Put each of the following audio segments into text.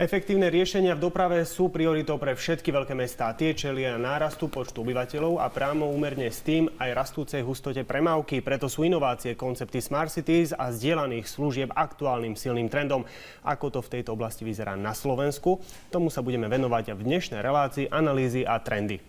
Efektívne riešenia v doprave sú prioritou pre všetky veľké mestá. Tie čelia nárastu počtu obyvateľov a priamo úmerne s tým aj rastúcej hustote premávky. Preto sú inovácie, koncepty Smart Cities a zdieľaných služieb aktuálnym silným trendom. Ako to v tejto oblasti vyzerá na Slovensku? Tomu sa budeme venovať v dnešnej relácii Analýzy a trendy.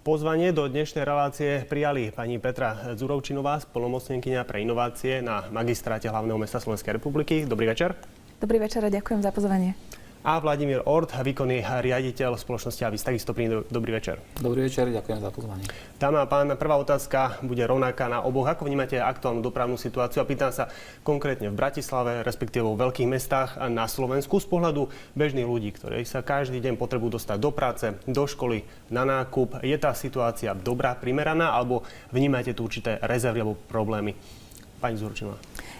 Pozvanie do dnešnej relácie prijali pani Petra Dzurovčinová, splnomocnenkyňa pre inovácie na magistráte hlavného mesta Slovenskej republiky. Dobrý večer. Dobrý večer a ďakujem za pozvanie. A Vladimír Ort, výkonný riaditeľ spoločnosti Avis. Takisto dobrý večer. Dobrý večer, ďakujem za pozvanie. Dámy a pán, prvá otázka bude rovnaká na oboch. Ako vnímate aktuálnu dopravnú situáciu? A pýtam sa konkrétne v Bratislave, respektíve vo veľkých mestách na Slovensku z pohľadu bežných ľudí, ktorí sa každý deň potrebujú dostať do práce, do školy, na nákup. Je tá situácia dobrá, primeraná, alebo vnímate tu určité rezervy alebo problémy? Pani Dzurovčinová.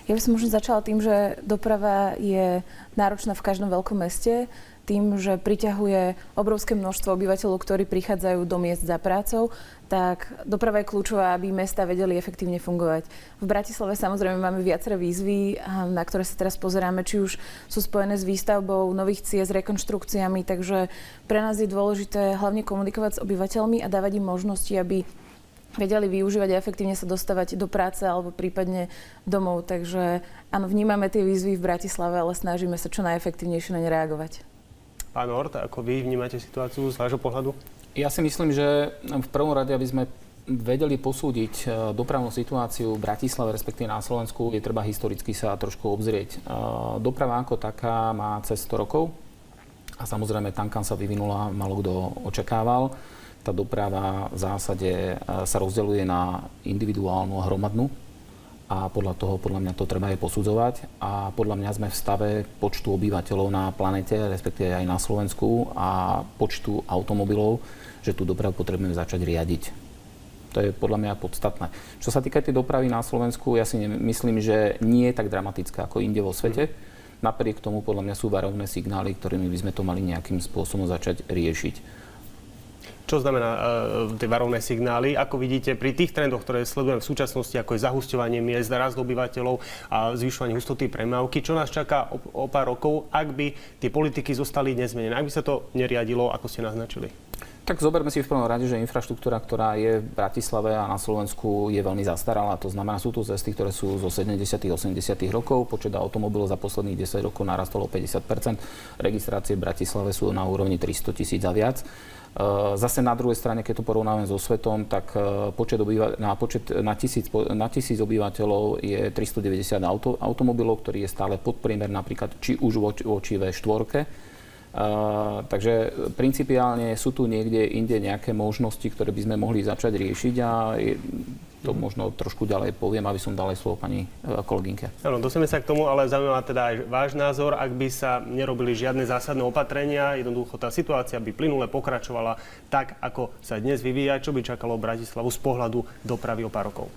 Ja by som možno začala tým, že doprava je náročná v každom veľkom meste, tým, že priťahuje obrovské množstvo obyvateľov, ktorí prichádzajú do miest za prácou, tak doprava je kľúčová, aby mestá vedeli efektívne fungovať. V Bratislave samozrejme máme viaceré výzvy, na ktoré sa teraz pozeráme, či už sú spojené s výstavbou nových ciest, rekonštrukciami, takže pre nás je dôležité hlavne komunikovať s obyvateľmi a dávať im možnosti, aby vedeli využívať a efektívne sa dostávať do práce alebo prípadne domov. Takže áno, vnímame tie výzvy v Bratislave, ale snažíme sa čo najefektívnejšie na ne reagovať. Pán Ort, ako vy vnímate situáciu z vášho pohľadu? Ja si myslím, že v prvom rade, aby sme vedeli posúdiť dopravnú situáciu v Bratislave, respektíve na Slovensku, je treba historicky sa trošku obzrieť. Doprava ako taká má cez 100 rokov a samozrejme tam, kam sa vyvinula, málo kto očakával. Tá doprava v zásade sa rozdeľuje na individuálnu a hromadnú a podľa mňa to treba aj posudzovať a podľa mňa sme v stave počtu obyvateľov na planete, respektíve aj na Slovensku a počtu automobilov, že tú dopravu potrebujeme začať riadiť. To je podľa mňa podstatné. Čo sa týka tej dopravy na Slovensku, ja si myslím, že nie je tak dramatická ako inde vo svete. Napriek tomu podľa mňa sú varovné signály, ktorými by sme to mali nejakým spôsobom začať riešiť. Čo znamená tie varovné signály? Ako vidíte pri tých trendoch, ktoré sledujeme v súčasnosti, ako je zahusťovanie miest, rast obyvateľov a zvyšovanie hustoty premávky, čo nás čaká o pár rokov, ak by tie politiky zostali nezmenené, ak by sa to neriadilo, ako ste naznačili? Tak zoberme si v prvom rade, že infraštruktúra, ktorá je v Bratislave a na Slovensku, je veľmi zastaralá. To znamená, sú tu cesty, ktoré sú zo 70. 80. rokov. Počet automobilov za posledných 10 rokov narastol o 50%. Registrácie v Bratislave sú na úrovni 300 000 a viac. Zase na druhej strane, keď to porovnáme so svetom, tak na tisíc obyvateľov je 390 automobilov, ktorý je stále podpriemer napríklad či už voči V4. Takže principiálne sú tu niekde inde nejaké možnosti, ktoré by sme mohli začať riešiť a to možno trošku ďalej poviem, aby som dal aj slovo pani kolegynke. Áno, dostaneme sa k tomu, ale zaujímavá teda aj váš názor, ak by sa nerobili žiadne zásadné opatrenia, jednoducho tá situácia by plynule pokračovala tak, ako sa dnes vyvíja, čo by čakalo Bratislavu z pohľadu dopravy o pár rokov?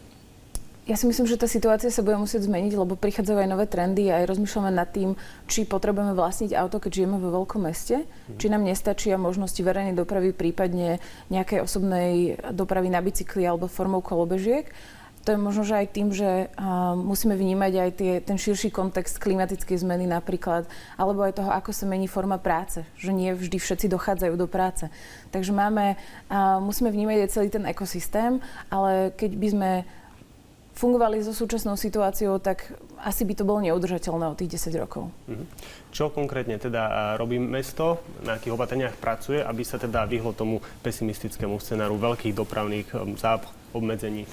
Ja si myslím, že tá situácia sa bude musieť zmeniť, lebo prichádzajú aj nové trendy a aj rozmýšľame nad tým, či potrebujeme vlastniť auto, keď žijeme vo veľkom meste, či nám nestačia možnosti verejnej dopravy, prípadne nejakej osobnej dopravy na bicykli alebo formou kolobežiek. To je možno, že aj tým, že musíme vnímať aj ten širší kontext klimatickej zmeny napríklad, alebo aj toho, ako sa mení forma práce, že nie vždy všetci dochádzajú do práce. Takže musíme vnímať aj celý ten ekosystém, ale keď by sme fungovali so súčasnou situáciou, tak asi by to bolo neudržateľné o tých 10 rokov. Čo konkrétne teda robí mesto, na akých opatreniach pracuje, aby sa teda vyhlo tomu pesimistickému scenáru veľkých dopravných obmedzení?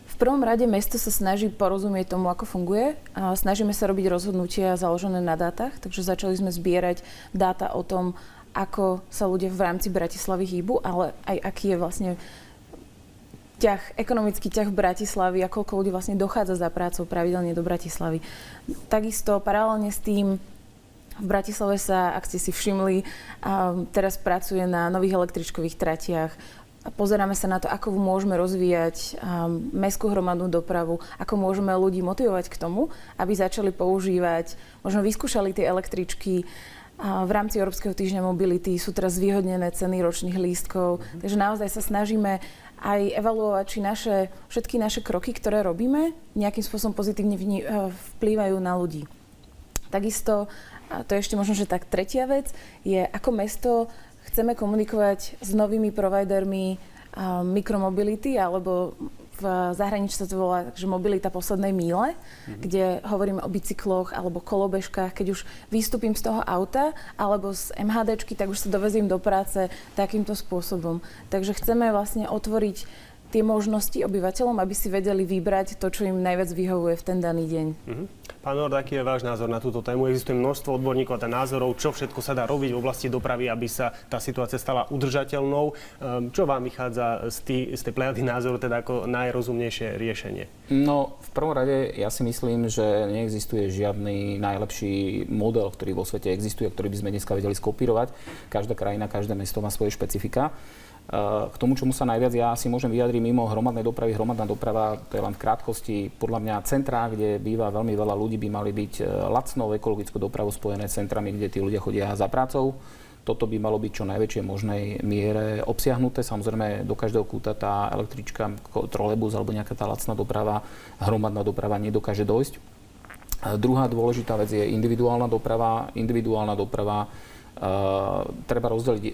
V prvom rade mesto sa snaží porozumieť tomu, ako funguje. Snažíme sa robiť rozhodnutia založené na dátach, takže začali sme zbierať dáta o tom, ako sa ľudia v rámci Bratislavy hýbu, ale aj aký je vlastne ekonomický ťah v Bratislavi a koľko ľudí vlastne dochádza za prácou pravidelne do Bratislavy. Takisto paralelne s tým v Bratislave sa, ak ste si všimli, teraz pracuje na nových električkových tratiach. Pozeráme sa na to, ako môžeme rozvíjať mestskú hromadnú dopravu, ako môžeme ľudí motivovať k tomu, aby začali používať, možno vyskúšali tie električky. V rámci Európskeho týždňa mobility sú teraz zvýhodnené ceny ročných lístkov. Takže naozaj sa snažíme aj evaluovať, či všetky naše kroky, ktoré robíme, nejakým spôsobom pozitívne vplývajú na ľudí. Takisto, a to je ešte možno, že tak tretia vec, je ako mesto chceme komunikovať s novými providermi mikromobility, alebo v zahraničí sa to volá, že mobilita poslednej míle, kde hovoríme o bicykloch alebo kolobežkách. Keď už vystúpim z toho auta alebo z MHDčky, tak už sa dovezím do práce takýmto spôsobom. Takže chceme vlastne otvoriť tie možnosti obyvateľom, aby si vedeli vybrať to, čo im najviac vyhovuje v ten daný deň. Pán Nord, aký je váš názor na túto tému? Existuje množstvo odborníkov a názorov, čo všetko sa dá robiť v oblasti dopravy, aby sa tá situácia stala udržateľnou. Čo vám vychádza z tej plejady názorov, teda ako najrozumnejšie riešenie? No, v prvom rade ja si myslím, že neexistuje žiadny najlepší model, ktorý vo svete existuje, ktorý by sme dneska vedeli skopírovať. Každá krajina, každé mesto má svoje špecifika. K tomu, čomu sa najviac ja si môžem vyjadriť mimo hromadnej dopravy. Hromadná doprava, to je len v krátkosti, podľa mňa centrá, kde býva veľmi veľa ľudí, by mali byť lacnou ekologickou dopravou spojené s centrami, kde tí ľudia chodia za prácou. Toto by malo byť čo najväčšej možnej miere obsiahnuté. Samozrejme, do každého kúta tá električka, trolejbus alebo nejaká tá lacná doprava, hromadná doprava nedokáže dojsť. Druhá dôležitá vec je individuálna doprava. Treba rozdeliť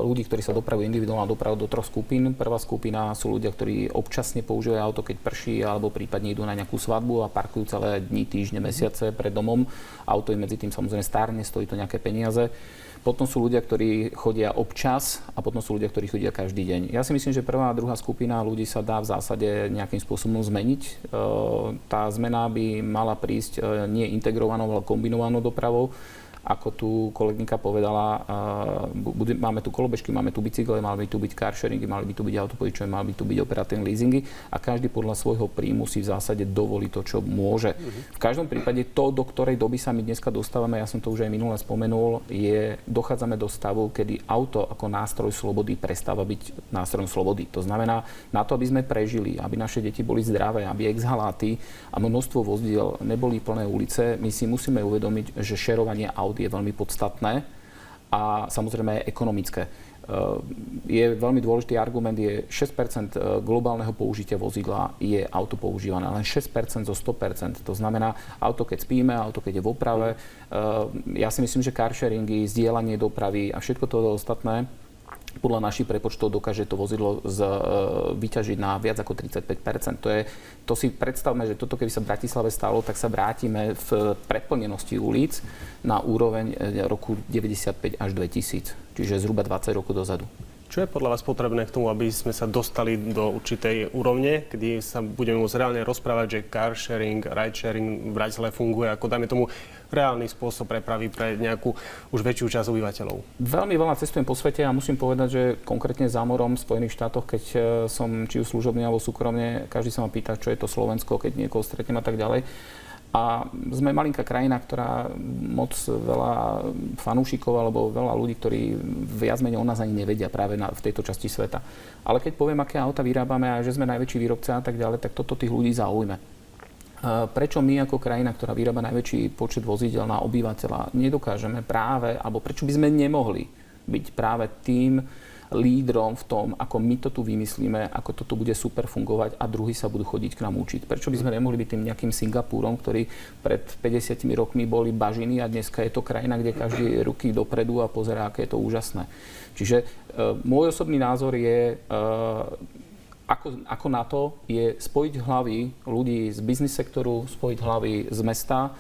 ľudí, ktorí sa dopravujú individuálnou dopravou do troch skupín. Prvá skupina sú ľudia, ktorí občasne používajú auto, keď prší, alebo prípadne idú na nejakú svadbu a parkujú celé dni, týždne, mesiace pred domom. Auto im medzi tým samozrejme stárne, stojí to nejaké peniaze. Potom sú ľudia, ktorí chodia občas a potom sú ľudia, ktorí chodia každý deň. Ja si myslím, že prvá a druhá skupina ľudí sa dá v zásade nejakým spôsobom zmeniť. Tá zmena by mala prísť nie integrovanou, ale kombinovanou dopravou. Ako tu kolegynka povedala, máme tu kolobežky, máme tu bicykle, mali by tu byť car sharingy, mali by tu byť autopožičové, mali by tu byť operatívne leasingy a každý podľa svojho príjmu si v zásade dovolí to, čo môže. V každom prípade to, do ktorej doby sa my dneska dostávame, ja som to už aj minule spomenul, dochádzame do stavu, kedy auto ako nástroj slobody prestáva byť nástrojom slobody. To znamená, na to, aby sme prežili, aby naše deti boli zdravé, aby exhaláty a množstvo vozdiel neboli plné ulice, my si musíme uvedomiť, že šerovanie aut je veľmi podstatné a samozrejme ekonomické. Je veľmi dôležitý argument, je 6% globálneho použitia vozidla je auto používané, len 6% zo 100%. To znamená, auto keď spíme, auto keď je v oprave. Ja si myslím, že car sharingy, zdieľanie dopravy a všetko to ostatné podľa našich prepočtov dokáže to vozidlo vyťažiť na viac ako 35%. To si predstavme, že toto keby sa v Bratislave stalo, tak sa vrátime v preplnenosti ulic na úroveň roku 95 až 2000, čiže zhruba 20 rokov dozadu. Čo je podľa vás potrebné k tomu, aby sme sa dostali do určitej úrovne, kedy sa budeme môcť reálne rozprávať, že car sharing, ride sharing v Bratislave funguje ako, dajme tomu, reálny spôsob prepravy pre nejakú už väčšiu časť obyvateľov? Veľmi veľa cestujem po svete a musím povedať, že konkrétne za morom v Spojených štátoch, keď som či už služobne alebo súkromne, každý sa ma pýta, čo je to Slovensko, keď niekoho stretnem a tak ďalej. A sme malinká krajina, ktorá moc veľa fanúšikov alebo veľa ľudí, ktorí viac menej o nás ani nevedia práve v tejto časti sveta. Ale keď poviem, aké auta vyrábame a že sme najväčší výrobca a tak ďalej, tak toto tých ľudí zaujme. Prečo my ako krajina, ktorá vyrába najväčší počet vozidel na obyvateľa, nedokážeme práve, alebo prečo by sme nemohli byť práve tým lídrom v tom, ako my to tu vymyslíme, ako to tu bude super fungovať a druhí sa budú chodiť k nám učiť. Prečo by sme nemohli byť tým nejakým Singapúrom, ktorý pred 50 rokmi boli bažiny a dneska je to krajina, kde každý ruky dopredu a pozerá, aké je to úžasné. Čiže môj osobný názor je, ako na to je spojiť hlavy ľudí z biznis sektoru, spojiť hlavy z mesta,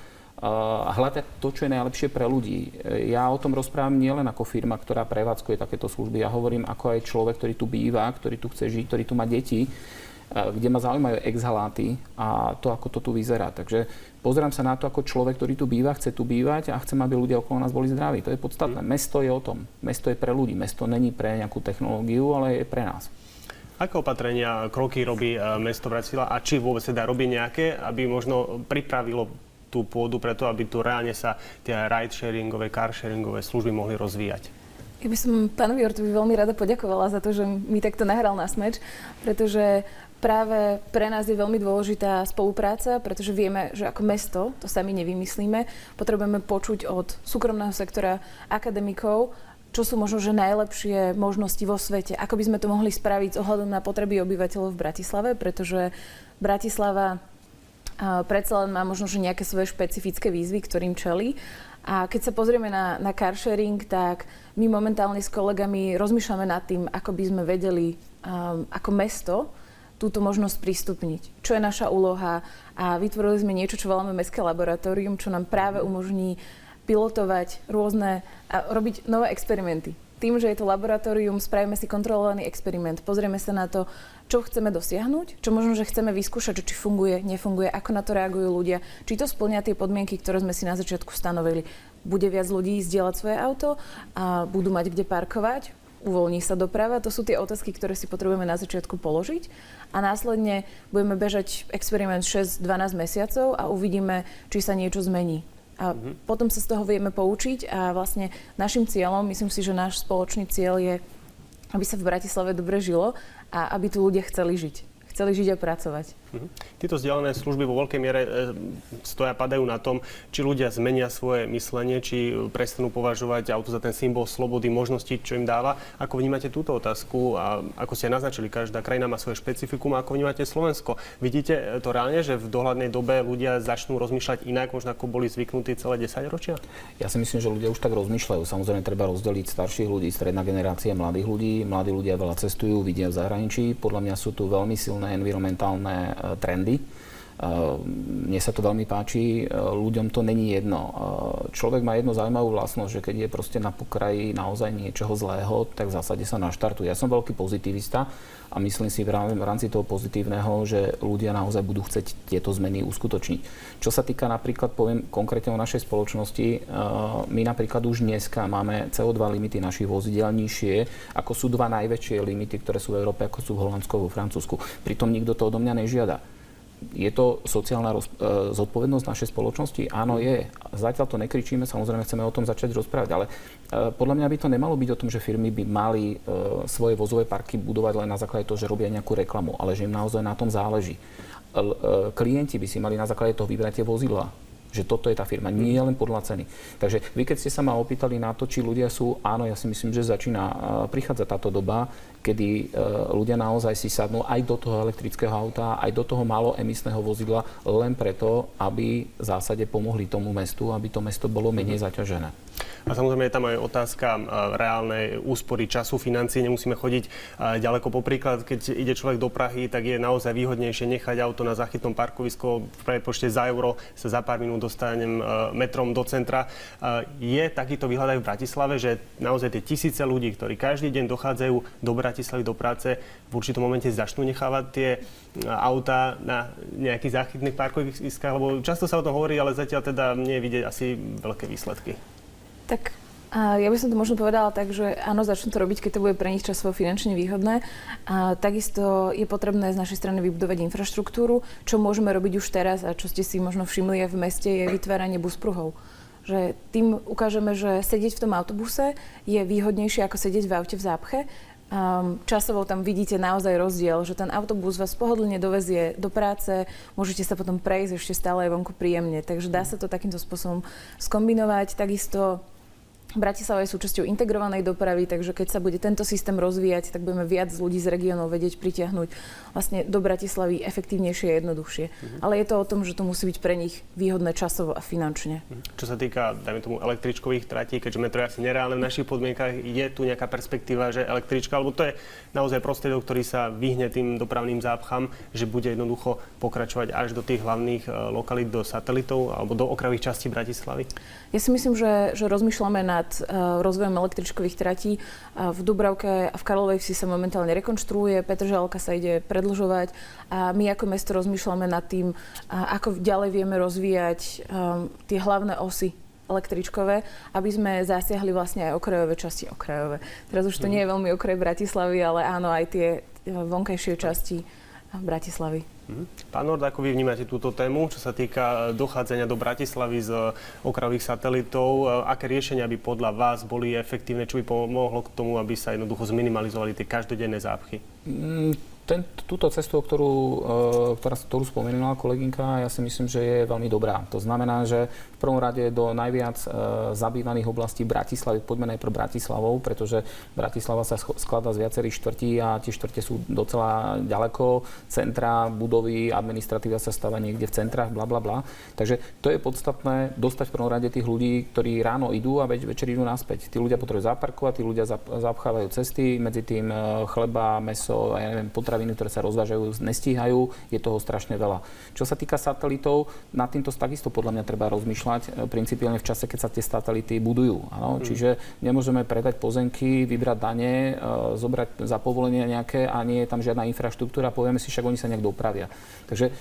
a hľadať to, čo je najlepšie pre ľudí. Ja o tom rozprávam nielen ako firma, ktorá prevádzkuje takéto služby. Ja hovorím ako aj človek, ktorý tu býva, ktorý tu chce žiť, ktorý tu má deti, kde ma zaujímajú exhaláty a to, ako to tu vyzerá. Takže pozerám sa na to ako človek, ktorý tu býva, chce tu bývať a chcem, aby ľudia okolo nás boli zdraví. To je podstatné. Mesto je o tom. Mesto je pre ľudí. Mesto není pre nejakú technológiu, ale je pre nás. Aké opatrenia, kroky robí mesto Bratislava a či vôbec teda robí nejaké, aby možno pripravilo tú pôdu preto, aby tu reálne sa tie ride-sharingové, car-sharingové služby mohli rozvíjať? Ja by som pánovi Ortovi veľmi rada poďakovala za to, že mi takto nahral na smeč, pretože práve pre nás je veľmi dôležitá spolupráca, pretože vieme, že ako mesto, to sami nevymyslíme, potrebujeme počuť od súkromného sektora, akademikov, čo sú možno že najlepšie možnosti vo svete, ako by sme to mohli spraviť s ohľadom na potreby obyvateľov v Bratislave, pretože Bratislava predsa len má možno že nejaké svoje špecifické výzvy, ktorým čelí. A keď sa pozrieme na carsharing, tak my momentálne s kolegami rozmýšľame nad tým, ako by sme vedeli ako mesto túto možnosť prístupniť. Čo je naša úloha a vytvorili sme niečo, čo voláme mestské laboratórium, čo nám práve umožní pilotovať rôzne a robiť nové experimenty. Tým, že je to laboratórium, spravíme si kontrolovaný experiment, pozrieme sa na to, čo chceme dosiahnuť, čo možno, že chceme vyskúšať, či funguje, nefunguje, ako na to reagujú ľudia, či to spĺňa tie podmienky, ktoré sme si na začiatku stanovili. Bude viac ľudí zdieľať svoje auto a budú mať kde parkovať, uvoľní sa doprava. To sú tie otázky, ktoré si potrebujeme na začiatku položiť a následne budeme bežať experiment 6-12 mesiacov a uvidíme, či sa niečo zmení. A potom sa z toho vieme poučiť a vlastne našim cieľom, myslím si, že náš spoločný cieľ je, aby sa v Bratislave dobre žilo a aby tu ľudia chceli žiť a pracovať. Tieto vzdialené služby vo veľkej miere stoja padajú na tom, či ľudia zmenia svoje myslenie, či prestanú považovať auto za ten symbol slobody, možností, čo im dáva. Ako vnímate túto otázku? A ako ste naznačili, každá krajina má svoje špecifikum. A ako vnímate Slovensko? Vidíte to reálne, že v dohľadnej dobe ľudia začnú rozmýšľať inak, možno ako boli zvyknutí celé 10 ročia? Ja si myslím, že ľudia už tak rozmýšľajú. Samozrejme, treba rozdeliť starších ľudí, stredná generácia, mladých ľudí. Mladí ľudia veľa cestujú, vidia v zahraničí. Podľa mňa sú tu veľmi silné environmentálne trendy. Mne sa to veľmi páči, ľuďom to není jedno. Človek má jednu zaujímavú vlastnosť, že keď je proste na pokraji naozaj niečoho zlého, tak v zásade sa naštartuje. Ja som veľký pozitivista a myslím si v rámci toho pozitívneho, že ľudia naozaj budú chcieť tieto zmeny uskutočniť. Čo sa týka napríklad, poviem konkrétne o našej spoločnosti, my napríklad už dneska máme CO2 limity našich vozidiel nižšie, ako sú dva najväčšie limity, ktoré sú v Európe, ako sú v Holandsku a vo Francúzsku. Pritom nikto to odo mňa nežiada. Je to sociálna zodpovednosť našej spoločnosti? Áno, je. Zatiaľ to nekričíme, samozrejme chceme o tom začať rozprávať, ale podľa mňa by to nemalo byť o tom, že firmy by mali svoje vozové parky budovať len na základe toho, že robia nejakú reklamu, ale že im naozaj na tom záleží. Klienti by si mali na základe toho vybrať tie vozidlá. Že toto je tá firma, nie len podľa ceny. Takže vy, keď ste sa ma opýtali na to, či ľudia sú, áno, ja si myslím, že začína prichádzať táto doba, kedy ľudia naozaj si sadnú aj do toho elektrického auta, aj do toho maloemisného vozidla, len preto, aby v zásade pomohli tomu mestu, aby to mesto bolo menej zaťažené. A samozrejme je tam aj otázka reálnej úspory času, financií. Nemusíme chodiť ďaleko. Popríklad, keď ide človek do Prahy, tak je naozaj výhodnejšie nechať auto na záchytnom parkovisku. V prepočte za euro sa za pár minút dostanem metrom do centra. Je takýto výhľad aj v Bratislave, že naozaj tie tisíce ľudí, ktorí každý deň dochádzajú do Bratislavy, do práce, v určitom momente začnú nechávať tie auta na nejakých záchytných parkoviskách, lebo často sa o tom hovorí, ale zatiaľ teda nie je vidieť asi veľké výsledky. Tak ja by som to možno povedala tak, že áno, začnú to robiť, keď to bude pre nich časovo finančne výhodné. A takisto je potrebné z našej strany vybudovať infraštruktúru, čo môžeme robiť už teraz a čo ste si možno všimli aj v meste, je vytváranie buspruhov. Že tým ukážeme, že sedieť v tom autobuse je výhodnejšie ako sedieť v aute v zápche. Časovo tam vidíte naozaj rozdiel, že ten autobus vás pohodlne dovezie do práce, môžete sa potom prejsť ešte stále aj vonku príjemne. Takže dá sa to takýmto spôsobom skombinovať. Takisto Bratislava je súčasťou integrovanej dopravy, takže keď sa bude tento systém rozvíjať, tak budeme viac ľudí z regiónov vedieť pritiahnuť vlastne do Bratislavy efektívnejšie a jednoduchšie. Ale je to o tom, že to musí byť pre nich výhodné časovo a finančne. Čo sa týka, dajme tomu, električkových tratí, keďže metro je asi nereálne v našich podmienkach, je tu nejaká perspektíva, že električka, alebo to je naozaj prostriedok, ktorý sa vyhne tým dopravným zápcham, že bude jednoducho pokračovať až do tých hlavných lokalít, do satelitov alebo do okrajových častí Bratislavy? Ja si myslím, že rozmýšľame nad rozvojom električkových tratí. V Dubravke a v Karlovej Vsi sa momentálne rekonštruuje, Petržalka sa ide predĺžovať a my ako mesto rozmýšľame nad tým, ako ďalej vieme rozvíjať tie hlavné osy električkové, aby sme zasiahli vlastne aj okrajové časti okrajové. Teraz už to nie je veľmi okraj Bratislavy, ale áno, aj tie vonkajšie časti Bratislavy. Pán Nord, ako vy vnímate túto tému, čo sa týka dochádzania do Bratislavy z okrajových satelitov? Aké riešenia by podľa vás boli efektívne? Čo by pomohlo k tomu, aby sa jednoducho zminimalizovali tie každodenné zápchy? Túto cestu, ktorú spomenula kolegynka, ja si myslím, že je veľmi dobrá. To znamená, že v prvom rade do najviac zabývaných oblastí Bratislavy, poďme najprv Bratislavou, pretože Bratislava sa skladá z viacerých štvrtí a tie štvrte sú docela ďaleko. Centra, budovy, administratíva sa stáva niekde v centrách, bla bla bla. Takže to je podstatné dostať v prvom rade tých ľudí, ktorí ráno idú a večer idú naspäť. Tí ľudia potrebujú zaparkovať, tí ľudia zapchávajú cesty, medzi tým chleba, mäso, ja neviem, potraviny, ktoré sa rozvážajú, nestíhajú, je toho strašne veľa. Čo sa týka satelitov, nad týmto takisto podľa mňa treba rozmýšľať principiálne v čase, keď sa tie satelity budujú. Áno? Čiže nemôžeme predať pozemky, vybrať dane, zobrať za povolenie nejaké a nie je tam žiadna infraštruktúra, povieme si, však oni sa nejak dopravia. Takže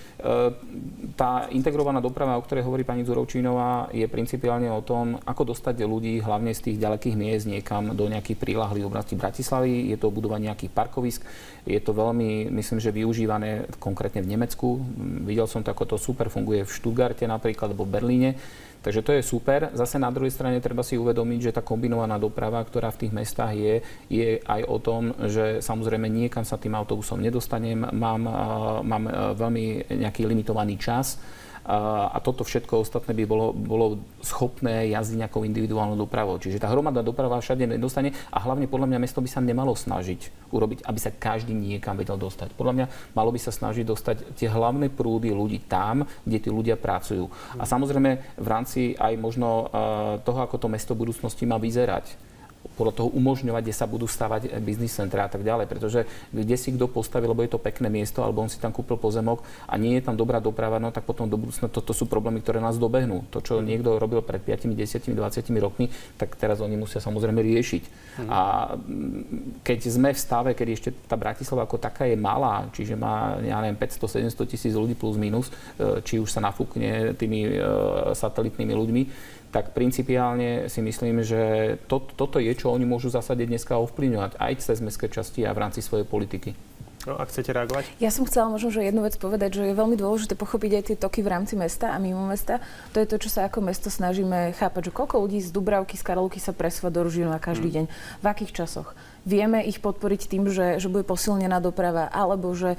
tá integrovaná doprava, o ktorej hovorí pani Zurovčínová, je principiálne o tom, ako dostať ľudí hlavne z tých ďalekých miest niekam do nejakých prílahlých oblastí Bratislavy. Je to budovanie nejakých parkovisk. Je to veľmi, myslím, že využívané konkrétne v Nemecku. Videl som to, ako to super funguje v Stuttgarte napríklad, alebo v Berlíne. Takže to je super. Zase na druhej strane treba si uvedomiť, že tá kombinovaná doprava, ktorá v tých mestách je aj o tom, že samozrejme niekam sa tým autobusom nedostanem, mám veľmi nejaký limitovaný čas. A toto všetko ostatné by bolo schopné jazdiť nejakou individuálnou dopravou. Čiže tá hromadná doprava všade nedostane a hlavne podľa mňa mesto by sa nemalo snažiť urobiť, aby sa každý niekam vedel dostať. Podľa mňa malo by sa snažiť dostať tie hlavné prúdy ľudí tam, kde tí ľudia pracujú. A samozrejme v rámci aj možno toho, ako to mesto v budúcnosti má vyzerať. Podľa toho umožňovať, kde sa budú stavať biznis centra a tak ďalej. Pretože kde si kto postaví, lebo je to pekné miesto, alebo on si tam kúpil pozemok a nie je tam dobrá doprava, no tak potom do budúcna toto sú problémy, ktoré nás dobehnú. To, čo niekto robil pred 5, 10, 20 rokmi, tak teraz oni musia samozrejme riešiť. A keď sme v stave, keď ešte tá Bratislava ako taká je malá, čiže má, ja neviem, 500-700 tisíc ľudí plus minus, či už sa nafúkne tými satelitnými ľuďmi, tak principiálne si myslím, že toto je, čo oni môžu v zásade dneska ovplyvňovať aj cez mestské časti a v rámci svojej politiky. No, ak chcete reagovať? Ja som chcela možno, že jednu vec povedať, že je veľmi dôležité pochopiť aj tie toky v rámci mesta a mimo mesta. To je to, čo sa ako mesto snažíme chápať, že koľko ľudí z Dubravky, z Karlovky sa presúva do Ružinova každý deň, v akých časoch. Vieme ich podporiť tým, že bude posilnená doprava, alebo že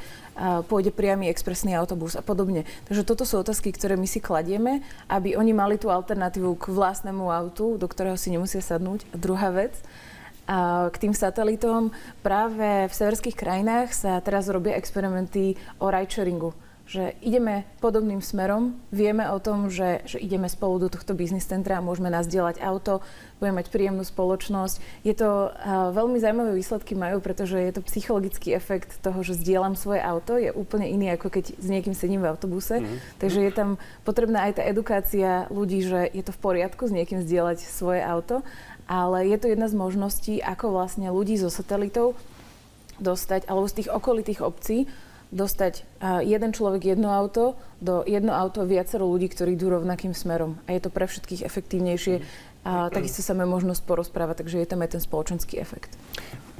pôjde priamy expresný autobus a podobne. Takže toto sú otázky, ktoré my si kladieme, aby oni mali tú alternatívu k vlastnému autu, do ktorého si nemusia sadnúť. A druhá vec, a k tým satelitom, práve v severských krajinách sa teraz robia experimenty o ride-sharingu. Že ideme podobným smerom, vieme o tom, že ideme spolu do tohto biznis centra, môžeme nazdieľať auto, budeme mať príjemnú spoločnosť. Je to veľmi zaujímavé výsledky majú, pretože je to psychologický efekt toho, že zdieľam svoje auto, je úplne iný, ako keď s niekým sedím v autobuse. Takže je tam potrebná aj tá edukácia ľudí, že je to v poriadku s niekým zdieľať svoje auto. Ale je to jedna z možností, ako vlastne ľudí zo satelitov dostať, alebo z tých okolitých obcí, dostať jeden človek jedno auto, do jedno auto viacero ľudí, ktorí idú rovnakým smerom. A je to pre všetkých efektívnejšie. A takisto sa máme možnosť porozprávať, takže je tam aj ten spoločenský efekt.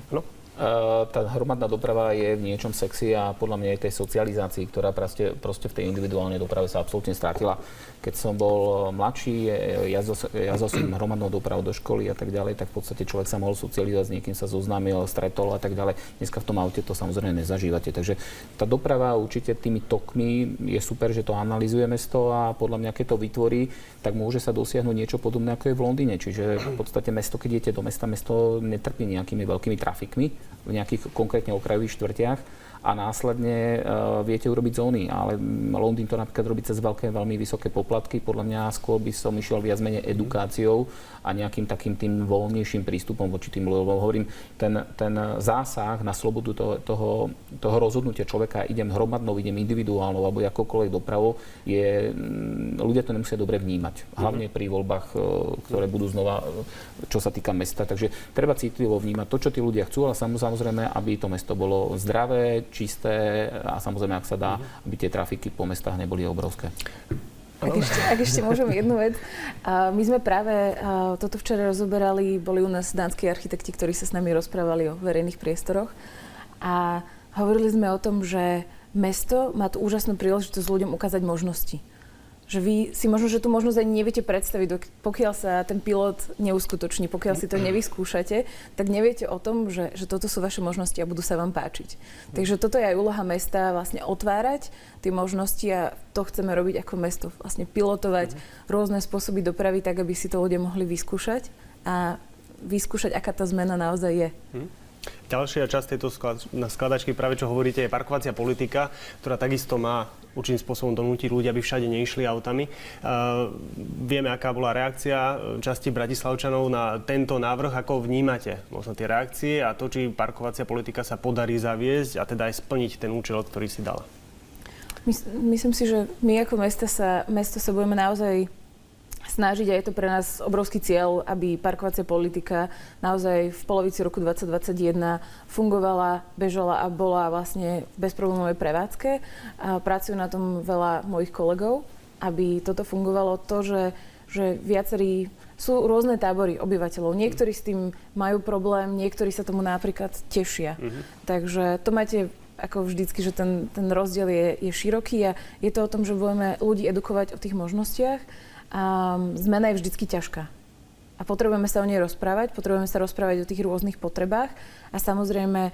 No. Tá hromadná doprava je v niečom sexy a podľa mňa je tej socializácii, ktorá proste v tej individuálnej doprave sa absolútne strátila. Keď som bol mladší, jazdil som hromadnou dopravou do školy a tak ďalej, tak v podstate človek sa mohol socializovať, s niekým sa zoznámil, stretol a tak ďalej. Dneska v tom aute to samozrejme nezažívate. Takže tá doprava určite tými tokmi je super, že to analyzuje mesto a podľa mňa, keď to vytvorí, tak môže sa dosiahnuť niečo podobné, ako je v Londýne. Čiže v podstate mesto, keď idete do mesta, mesto netrpí nejakými veľkými trafikmi v nejakých konkrétne okrajových štvrtiach a následne viete urobiť zóny, ale Londýn to napríklad robí cez veľmi vysoké poplatky. Podľa mňa skôr by som išiel viac menej edukáciou a nejakým takým tým voľnejším prístupom voči tým ľuďom. Hovorím, ten zásah na slobodu toho rozhodnutia človeka, idem hromadnou, idem individuálnou alebo akokoľvek dopravou, ľudia to nemusia dobre vnímať. Hlavne pri voľbách, ktoré budú znova, čo sa týka mesta. Takže treba citlivo vnímať to, čo tí ľudia chcú, ale samozrejme, aby to mesto bolo zdravé, čisté a samozrejme, ak sa dá, aby tie trafiky po mestách neboli obrovské. Ak ešte môžem jednu vec. My sme práve toto včera rozoberali, boli u nás dánsky architekti, ktorí sa s nami rozprávali o verejných priestoroch a hovorili sme o tom, že mesto má tú úžasnú príležitosť ľuďom ukázať možnosti. Že vy si možno, že tú možnosť ani neviete predstaviť, pokiaľ sa ten pilot neuskutoční, pokiaľ si to nevyskúšate, tak neviete o tom, že toto sú vaše možnosti a budú sa vám páčiť. Takže toto je aj úloha mesta vlastne otvárať tie možnosti a to chceme robiť ako mesto. Vlastne pilotovať rôzne spôsoby dopravy tak, aby si to ľudia mohli vyskúšať a vyskúšať, aká tá zmena naozaj je. Ďalšia časť tejto skladačky, práve čo hovoríte, je parkovacia politika, ktorá takisto má určitým spôsobom donútiť ľudia, aby všade neišli autami. Vieme, aká bola reakcia časti bratislavčanov na tento návrh. Ako vnímate možno tie reakcie a to, či parkovacia politika sa podarí zaviesť a teda aj splniť ten účel, ktorý si dala? Myslím si, že my ako mesto sa budeme naozaj snažiť a je to pre nás obrovský cieľ, aby parkovacia politika naozaj v polovici roku 2021 fungovala, bežala a bola vlastne v bezproblémovej prevádzke. A pracujú na tom veľa mojich kolegov, aby toto fungovalo. To, že viacerí sú rôzne tábory obyvateľov. Niektorí s tým majú problém, niektorí sa tomu napríklad tešia. Takže to máte ako vždycky, že ten rozdiel je široký a je to o tom, že budeme ľudí edukovať o tých možnostiach. A zmena je vždycky ťažká. A potrebujeme sa o nej rozprávať, potrebujeme sa rozprávať o tých rôznych potrebách a samozrejme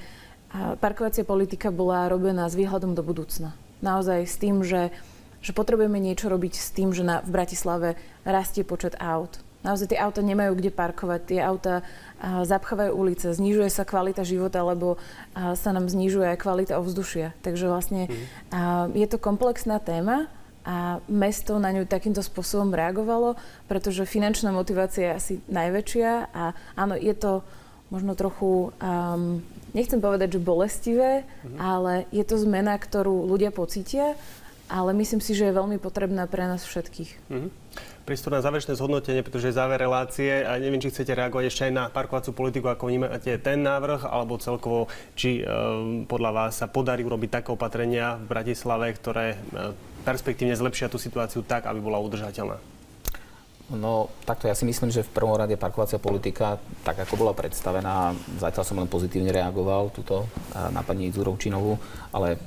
parkovacia politika bola robená s výhľadom do budúcna. Naozaj s tým, že potrebujeme niečo robiť s tým, že v Bratislave rastie počet aut. Naozaj tie auta nemajú kde parkovať, tie auta zapchávajú ulice, znižuje sa kvalita života, lebo sa nám znižuje aj kvalita ovzdušia. Takže vlastne je to komplexná téma, a mesto na ňu takýmto spôsobom reagovalo, pretože finančná motivácia je asi najväčšia a áno, je to možno trochu, nechcem povedať, že bolestivé, ale je to zmena, ktorú ľudia pocítia, ale myslím si, že je veľmi potrebná pre nás všetkých. Priestor na záverečné zhodnotenie, pretože je záver relácie a neviem, či chcete reagovať ešte aj na parkovaciu politiku, ako vnímate ten návrh, alebo celkovo, či podľa vás sa podarí urobiť také opatrenia v Bratislave, ktoré perspektívne zlepšia tú situáciu tak, aby bola udržateľná. No, takto ja si myslím, že v prvom rade parkovacia politika, tak ako bola predstavená, zatiaľ som len pozitívne reagoval na pani Dzurowczynovú, ale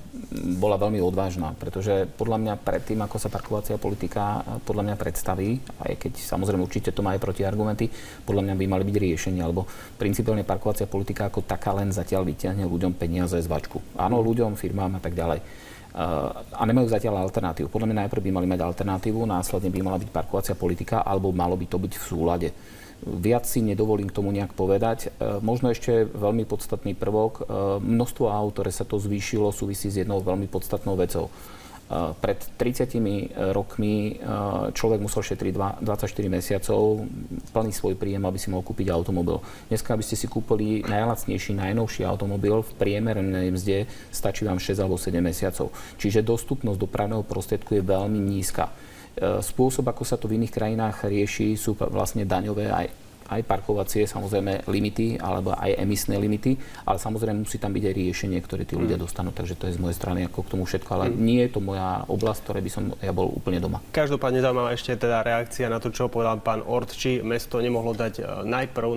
bola veľmi odvážna, pretože podľa mňa predtým, ako sa parkovacia politika podľa mňa predstaví, aj keď samozrejme určite to má aj protiargumenty, podľa mňa by mali byť riešenia, alebo principiálne parkovacia politika ako taká len zatiaľ vyťahne ľuďom peniaze z vačku. Áno, ľuďom, firmám a tak ďalej. A nemajú zatiaľ alternatívu. Podľa mňa najprv by mali mať alternatívu, následne by mala byť parkovacia politika, alebo malo by to byť v súlade. Viac si nedovolím k tomu nejak povedať. Možno ešte veľmi podstatný prvok. Množstvo aut, ktoré sa to zvýšilo, súvisí s jednou veľmi podstatnou vecou. Pred 30 rokmi človek musel šetriť 24 mesiacov, plný svoj príjem, aby si mohol kúpiť automobil. Dneska, aby ste si kúpili najlacnejší, najnovší automobil, v priemernej mzde stačí vám 6 alebo 7 mesiacov. Čiže dostupnosť dopravného prostriedku je veľmi nízka. Spôsob, ako sa to v iných krajinách rieši, sú vlastne daňové aj parkovacie, samozrejme limity, alebo aj emisné limity, ale samozrejme musí tam byť aj riešenie, ktoré tí ľudia dostanú, takže to je z mojej strany ako k tomu všetko, ale nie je to moja oblasť, ktorej by som ja bol úplne doma. Každopádne zaujímavá ešte teda reakcia na to, čo povedal pán Ort, či mesto nemohlo dať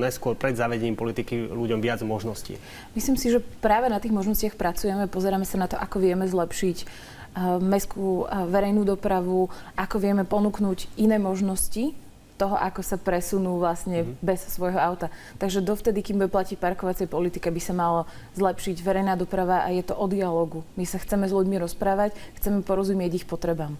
najskôr pred zavedením politiky ľuďom viac možností. Myslím si, že práve na tých možnostiach pracujeme, pozeráme sa na to, ako vieme zlepšiť mestskú verejnú dopravu, ako vieme ponúknuť iné možnosti toho, ako sa presunú vlastne bez svojho auta. Takže dovtedy, kým bude platiť parkovacie politika, by sa malo zlepšiť verejná doprava a je to o dialogu. My sa chceme s ľuďmi rozprávať, chceme porozumieť ich potrebám.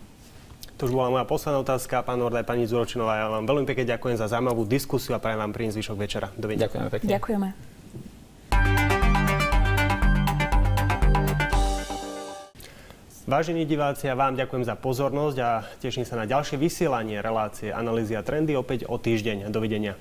To už bola moja posledná otázka. Pán Ort aj pani Dzurowczynová, ja vám veľmi pekne ďakujem za zaujímavú diskusiu a prajem vám príjemný zvyšok večera. Dovidenia. Ďakujeme pekne. Ďakujeme. Vážení diváci, ja vám ďakujem za pozornosť a teším sa na ďalšie vysielanie relácie Analýzy a trendy opäť o týždeň. Dovidenia.